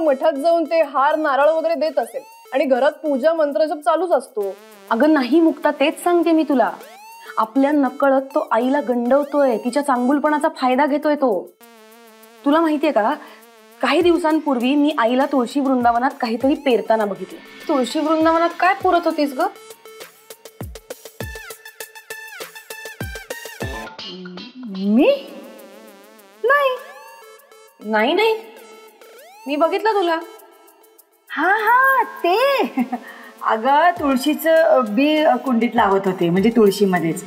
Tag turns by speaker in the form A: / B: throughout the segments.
A: मठात जाऊन ते हार नारळ वगैरे देत असेल आणि घरात पूजा मंत्रजप चालूच असतो.
B: अगं नाही मुक्ता, तेच सांगते मी तुला. आपल्या नकळत तो आईला गंडवतोय, तिच्या चांगुलपणाचा फायदा घेतोय तो. तुला माहितीये का, काही दिवसांपूर्वी मी आईला तुळशी वृंदावनात काहीतरी पेरताना बघितलं.
A: तुळशी वृंदावनात काय पुरत होतीस ग?
B: मी नाही नाही नाही मी बघितलं तुला.
C: हा हा ते अगं तुळशीचं बी कुंडीत लावत होते, म्हणजे तुळशीमध्येच.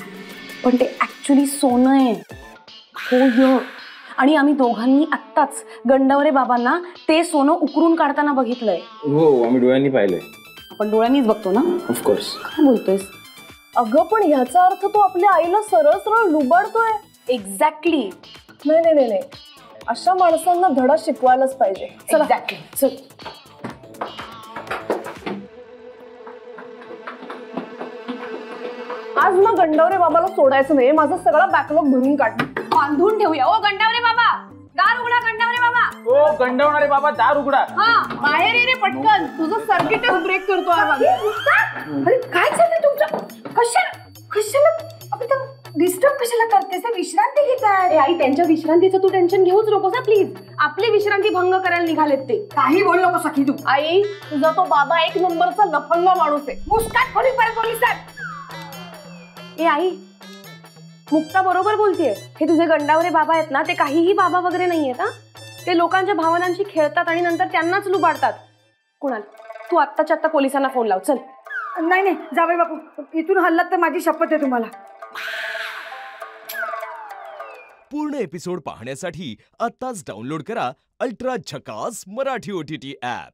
B: पण ते ऍक्च्युली सोनं आहे. हो, आणि आम्ही दोघांनी आत्ताच गंडवरे बाबांना ते सोनं उकरून काढताना बघितलंय.
D: हो, आम्ही डोळ्यांनी पाहिलंय.
B: आपण डोळ्यांनीच बघतो ना.
D: ऑफकोर्स.
B: काय बोलतोयस?
A: अगं पण ह्याचा अर्थ तो आपल्या आईला सरळ सरळ लुबाडतोय.
B: एक्झॅक्टली.
A: नाही नाही नाही, अशा माणसांना धडा शिकवायलाच पाहिजे. चला चल. आज ना गंडवरे बाबाला सोडायचं नाही, माझा सगळा बॅकलॉग भरून काढ.
B: बांधून ठेवूया. ओ गंडवरे बाबा, दार उघडा. गंडवरे बाबा.
D: ओ गंडवणारे बाबा, दार उघडा.
A: हा बाहेर ये रे पटकन, तुझं सर्किटच ब्रेक करतो.
C: अरे काय चाललंय तुमचं? कशाला डिस्टर्ब कशाला करतेस? विश्रांती घेताय.
B: आई, त्यांच्या विश्रांतीचं तू टेन्शन घेऊच नकोस प्लीज. आपली विश्रांती भंग करायला निघालेत ते.
C: काही बोल नको सखी तू.
A: आई, तुझा तो बाबा एक नंबरचा लफंगा माणूस आहे.
C: मुस्काट खोली परत पोलिसात.
B: ए आई, मुक्ता बरोबर बोलतेय. हे तुझे गंडावरे बाबा आहेत ना, ते काहीही बाबा वगैरे नाहीयेत. हा, ते लोकांच्या भावनांशी खेळतात आणि नंतर त्यांनाच लुबाडतात. कुणाल, तू आत्ताच्या आत्ता पोलिसांना फोन लाव. चल.
C: नाही जावई बापू, इथून हल्लात तर माझी शपथ आहे तुम्हाला.
E: पूर्ण एपिसोड पाहण्यासाठी आत्ताच डाउनलोड करा अल्ट्रा झकास मराठी OTT ॲप.